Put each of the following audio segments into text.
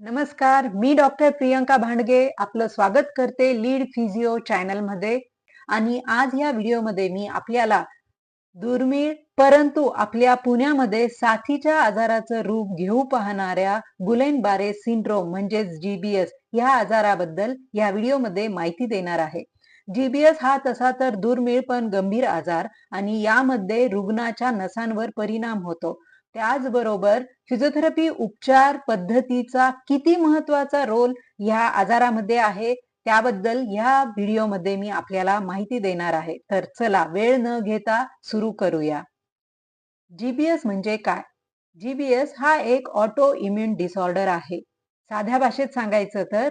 नमस्कार, मी डॉक्टर प्रियंका भांडगे आपलं स्वागत करते लीड फिजिओ चॅनल मध्ये. आणि आज या व्हिडिओमध्ये मी आपल्याला दुर्मिळ परंतु आपल्या पुण्यामध्ये साथीच्या आजाराचं रूप घेऊ पाहणाऱ्या गुलेन बारे सिंड्रोम म्हणजेच जीबीएस या आजाराबद्दल या व्हिडिओमध्ये माहिती देणार आहे. जीबीएस हा तसा तर दुर्मिळ पण गंभीर आजार आणि यामध्ये रुग्णाच्या नसांवर परिणाम होतो. त्याचबरोबर फिजिओथेरपी उपचार पद्धतीचा किती महत्वाचा रोल ह्या आजारामध्ये आहे त्याबद्दल ह्या व्हिडिओमध्ये मी आपल्याला माहिती देणार आहे. तर चला वेळ न घेता सुरू करूया. जीबीएस म्हणजे काय? जीबीएस हा एक ऑटो इम्युन डिसऑर्डर आहे. साध्या भाषेत सांगायचं तर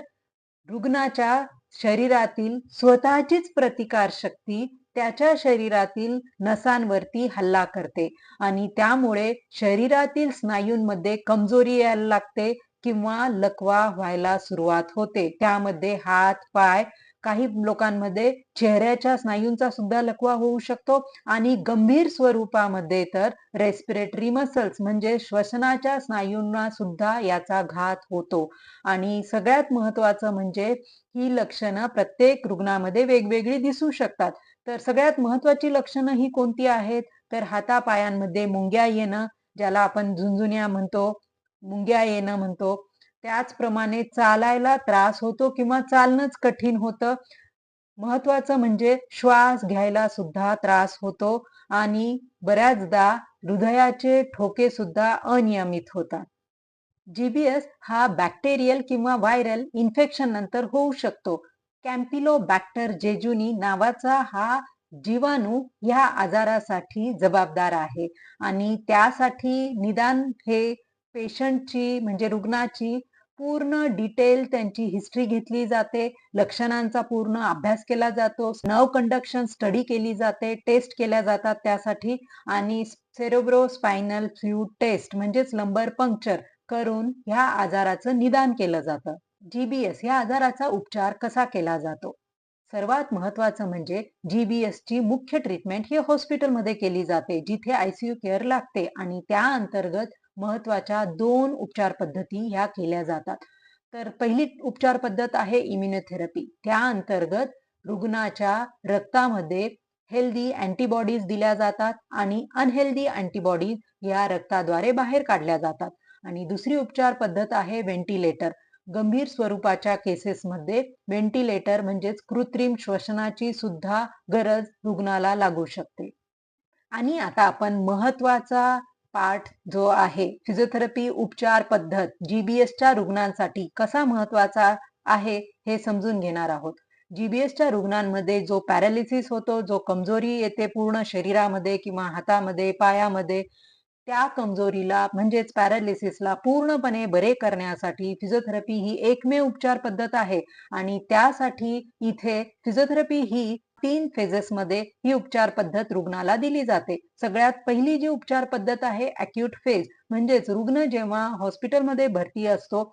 रुग्णाच्या शरीरातील स्वतःचीच प्रतिकार शक्ती त्याच्या शरीरातील नसांवरती हल्ला करते आणि त्यामुळे शरीरातील स्नायूंमध्ये कमजोरी यायला लागते किंवा लकवा व्हायला सुरुवात होते. त्यामध्ये हात, पाय, काही लोकांमध्ये चेहऱ्याच्या स्नायूंचा सुद्धा लकवा होऊ शकतो आणि गंभीर स्वरूपामध्ये तर रेस्पिरेटरी मसल्स म्हणजे श्वसनाच्या स्नायूंना सुद्धा याचा घात होतो. आणि सगळ्यात महत्वाचं म्हणजे ही लक्षणं प्रत्येक रुग्णामध्ये वेगवेगळी दिसू शकतात. तर सगळ्यात महत्वाची लक्षणं ही कोणती आहेत? तर हातापायांमध्ये मुंग्या येणं, ज्याला आपण झुणझुण्या म्हणतो, मुंग्या येणं म्हणतो. त्याचप्रमाणे चालायला त्रास होतो किंवा चालणंच कठीण होतं. महत्वाचं म्हणजे श्वास घ्यायला सुद्धा त्रास होतो आणि बऱ्याचदा हृदयाचे ठोके सुद्धा अनियमित होतात. जीबीएस हा बॅक्टेरियल किंवा व्हायरल इन्फेक्शन नंतर होऊ शकतो. कॅम्पिलोबॅक्टर जेजुनी नावाचा हा जीवाणू ह्या आजारासाठी जबाबदार आहे आणि त्यासाठी निदान हे पेशंटची म्हणजे रुग्णाची पूर्ण डिटेल त्यांची हिस्ट्री घेतली जाते, लक्षणांचा पूर्ण अभ्यास केला जातो, नर्व कंडक्शन स्टडी केली जाते, टेस्ट केल्या जातात त्यासाठी आणि सेरेब्रोस्पायनल फ्लूइड टेस्ट म्हणजेच लंबर पंक्चर करून ह्या आजाराचं निदान केलं जातं. जीबीएस या आजाराचा उपचार कसा केला जातो? सर्वात महत्वाचं म्हणजे जीबीएस ची मुख्य ट्रीटमेंट ही हॉस्पिटलमध्ये केली जाते, जिथे आयसीयू केअर लागते आणि त्या अंतर्गत महत्वाच्या 2 उपचार पद्धती ह्या केल्या जातात. तर पहिली उपचार पद्धत आहे इम्युनोथेरपी. त्या अंतर्गत रुग्णाच्या रक्तामध्ये हेल्दी अँटीबॉडीज दिल्या जातात आणि अनहेल्दी अँटीबॉडीज या रक्ताद्वारे बाहेर काढल्या जातात. आणि दुसरी उपचार पद्धत आहे व्हेंटिलेटर. गंभीर स्वरूपाच्या केसेसमध्ये व्हेंटिलेटर म्हणजेच कृत्रिम श्वसनाची सुद्धा गरज रुग्णाला लागू शकते. आणि आता आपण महत्वाचा पाठ जो आहे फिजिओथेरपी उपचार पद्धत जीबीएसच्या रुग्णांसाठी कसा महत्वाचा आहे हे समजून घेणार आहोत. जीबीएसच्या रुग्णांमध्ये जो पॅरालिसिस होतो, जो कमजोरी येते पूर्ण शरीरामध्ये किंवा हातामध्ये, पायामध्ये, त्या कमजोरीला म्हणजेच पॅरालिसिसला पूर्णपणे बरे करण्यासाठी फिजिओथेरपी ही एकमेव उपचार पद्धत आहे आणि त्यासाठी इथे फिजिओथेरपी ही 3 फेजेसमध्ये ही उपचार पद्धत रुग्णाला दिली जाते. सगळ्यात पहिली जी उपचार पद्धत आहे अॅक्यूट फेज म्हणजेच रुग्ण जेव्हा हॉस्पिटलमध्ये भरती असतो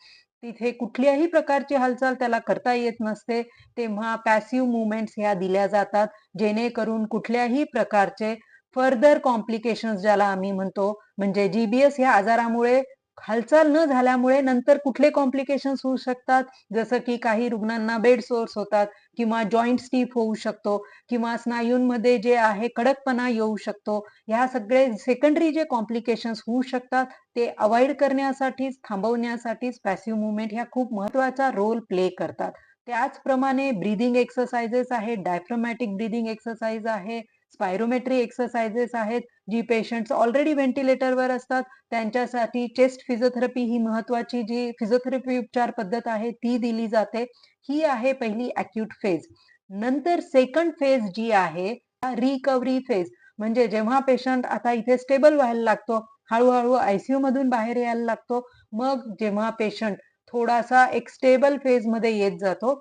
तिथे कुठल्याही प्रकारची हालचाल त्याला करता येत नसते, तेव्हा पॅसिव्ह मुवमेंट्स ह्या दिल्या जातात जेणेकरून कुठल्याही प्रकारचे फर्दर कॉम्प्लिकेशन्स ज्याला आम्ही म्हणतो म्हणजे जीबीएस या आजारामुळे हालचाल न झाल्यामुळे नंतर कुठले कॉम्प्लिकेशन्स होऊ शकतात, जसं की काही रुग्णांना बेड सोर्स होतात किंवा जॉईंट स्टिफ होऊ शकतो किंवा स्नायूंमध्ये जे आहे कडकपणा येऊ शकतो. ह्या सगळे सेकंडरी जे कॉम्प्लिकेशन्स होऊ शकतात ते अवॉइड करण्यासाठीच थांबवण्यासाठीच पॅसिव्ह मुवमेंट ह्या खूप महत्वाचा रोल प्ले करतात. त्याचप्रमाणे ब्रीदिंग एक्सरसाइजेस आहेत, डायफ्रामॅटिक ब्रीदिंग एक्सरसाइज आहे, स्पायरोमेट्री एक्सरसाइजेस आहेत, जी पेशंट्स ऑलरेडी व्हेंटिलेटरवर असतात त्यांच्यासाठी चेस्ट फिजिओथेरपी ही महत्वाची जी फिजिओथेरपी उपचार पद्धत आहे ती दिली जाते. ही आहे पहिली अॅक्यूट फेज. नंतर सेकंड फेज जी आहे रिकव्हरी फेज म्हणजे जेव्हा पेशंट आता इथे स्टेबल व्हायला लागतो, हळूहळू आयसीयू मधून बाहेर यायला लागतो, मग जेव्हा पेशंट थोडासा एक स्टेबल फेज मध्ये येत जातो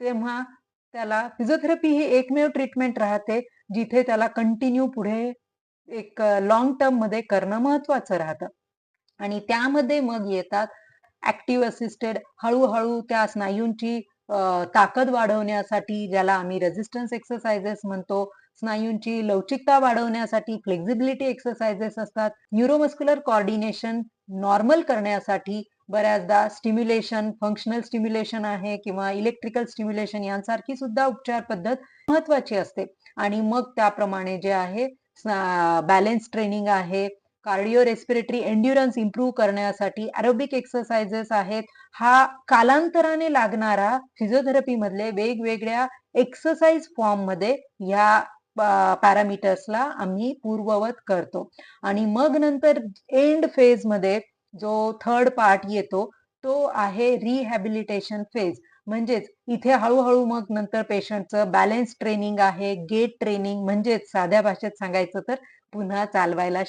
तेव्हा त्याला फिजिओथेरपी ही एकमेव ट्रीटमेंट राहते जिथे त्याला कंटिन्यू पुढे एक लॉंग टर्म मध्ये करणं महत्वाचं राहतं. आणि त्यामध्ये मग येतात ऍक्टिव्ह असिस्टेड हळूहळू त्या स्नायूंची ताकद वाढवण्यासाठी ज्याला आम्ही रेझिस्टन्स एक्सरसाइजेस म्हणतो स्नायूंची लवचिकता वाढवण्यासाठी फ्लेक्झिबिलिटी एक्सरसाइजेस असतात. न्यूरोमस्क्युलर कोऑर्डिनेशन नॉर्मल करण्यासाठी बऱ्याचदा स्टिम्युलेशन, फंक्शनल स्टिम्युलेशन आहे किंवा इलेक्ट्रिकल स्टिम्युलेशन यांसारखी सुद्धा उपचार पद्धत महत्वाची असते. आणि मग त्याप्रमाणे जे आहे बॅलन्स ट्रेनिंग आहे, कार्डिओ रेस्पिरेटरी एन्ड्युरन्स इम्प्रूव्ह करण्यासाठी एरोबिक एक्सरसाइजेस आहेत. हा कालांतराने लागणारा फिजिओथेरपी मधले वेगवेगळ्या एक्सरसाइज फॉर्म मध्ये ह्या पॅरामीटर्सला आम्ही पूर्ववत करतो. आणि मग नंतर एंड फेज मध्ये जो थर्ड पार्ट येतो तो आहे रिहॅबिलिटेशन फेज. म्हणजेच इथे हळूहळू मग नंतर पेशंटचं बॅलन्स ट्रेनिंग आहे, गेट ट्रेनिंग, म्हणजेच साध्या भाषेत सांगायचं तर पुन्हा चालवायला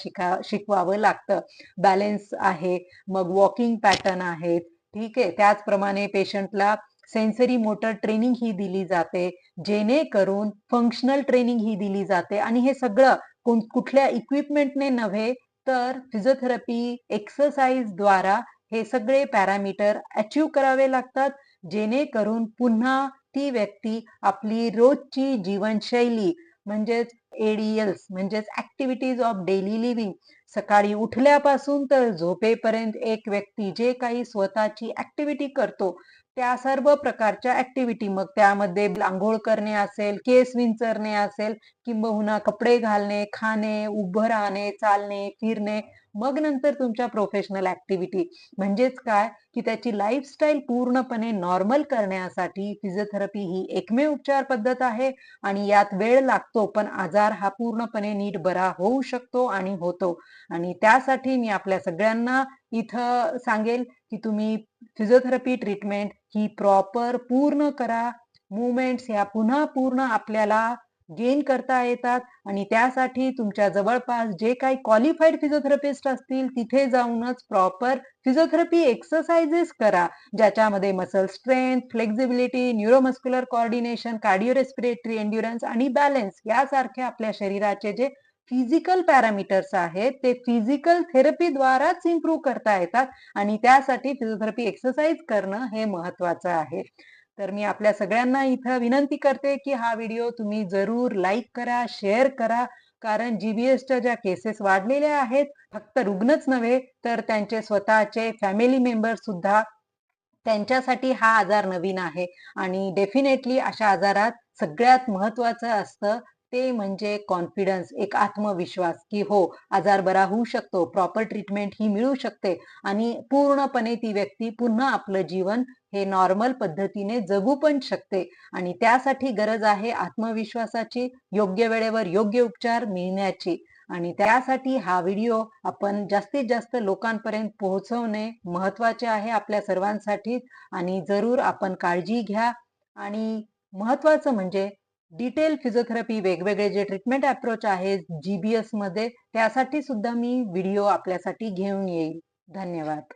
शिकवावं लागतं. बॅलन्स आहे, मग वॉकिंग पॅटर्न आहेत, ठीक आहे. त्याचप्रमाणे पेशंटला सेन्सरी मोटर ट्रेनिंग ही दिली जाते, जेणेकरून फंक्शनल ट्रेनिंग ही दिली जाते. आणि हे सगळं कुठल्या इक्विपमेंटने नव्हे तर फिजिओथेरपी एक्सरसाइज द्वारा हे सगळे पॅरामीटर अचीव करावे लागतात, जेणेकरून पुन्हा ती व्यक्ती आपली रोजची जीवनशैली म्हणजेच एडीएल्स म्हणजेच ऍक्टिव्हिटीज ऑफ डेली लिव्हिंग, सकाळी उठल्यापासून तर झोपेपर्यंत एक व्यक्ती जे काही स्वतःची ऍक्टिव्हिटी करतो त्या सर्व प्रकारच्या ऍक्टिव्हिटी, मग त्यामध्ये आंघोळ करणे असेल, केस विंचरणे असेल, किंबहुना कपडे घालणे, खाणे, उभं राहणे, चालणे, फिरणे, मग नंतर तुमच्या प्रोफेशनल ऍक्टिव्हिटी, म्हणजेच काय की त्याची लाईफस्टाईल पूर्णपणे नॉर्मल करण्यासाठी फिजिओथेरपी ही एकमेव उपचार पद्धत आहे. आणि यात वेळ लागतो, पण आजार हा पूर्णपणे नीट बरा होऊ शकतो आणि होतो. आणि त्यासाठी मी आपल्या सगळ्यांना इथं सांगेल की तुम्ही फिजिओथेरपी ट्रीटमेंट ही प्रॉपर पूर्ण करा. मुवमेंट्स ह्या पुन्हा पूर्ण आपल्याला गेन करता येतात. आणि त्यासाठी तुमच्या जवळपास जे काही क्वालिफाईड फिजिओथेरपिस्ट असतील तिथे जाऊनच प्रॉपर फिजिओथेरपी एक्सरसाइजेस करा, ज्याच्यामध्ये muscle strength, flexibility, neuromuscular coordination, cardio respiratory endurance आणि बॅलन्स यासारखे आपल्या शरीराचे जे फिजिकल पॅरामीटर्स आहेत ते फिजिकल थेरपीद्वाराच इम्प्रूव्ह करता येतात. आणि त्यासाठी फिजिओथेरपी एक्सरसाइज करणं हे महत्वाचं आहे. तर मी आपल्या सगळ्यांना इथं विनंती करते की हा व्हिडिओ तुम्ही जरूर लाईक करा, शेअर करा, कारण जीबीएसच्या ज्या केसेस वाढलेल्या आहेत, फक्त रुग्णच नव्हे तर त्यांचे स्वतःचे फॅमिली मेंबर सुद्धा, त्यांच्यासाठी हा आजार नवीन आहे. आणि डेफिनेटली अशा आजारात सगळ्यात महत्वाचं असतं ते म्हणजे कॉन्फिडन्स, एक आत्मविश्वास की हो आजार बरा होऊ शकतो, प्रॉपर ट्रीटमेंट ही मिळू शकते आणि पूर्णपणे ती व्यक्ती पुन्हा आपलं जीवन हे नॉर्मल पद्धतीने जगू पण शकते. आणि त्यासाठी गरज आहे आत्मविश्वासाची, योग्य वेळेवर योग्य उपचार मिळण्याची. आणि त्यासाठी हा व्हिडिओ आपण जास्तीत जास्त लोकांपर्यंत पोहोचवणे महत्वाचे आहे आपल्या सर्वांसाठी. आणि जरूर आपण काळजी घ्या. आणि महत्वाचं म्हणजे डिटेल फिजिओथेरपी, वेगवेगळे जे ट्रीटमेंट अप्रोच आहे जीबीएस मध्ये, त्यासाठी सुद्धा मी व्हिडिओ आपल्यासाठी घेऊन येईल. धन्यवाद.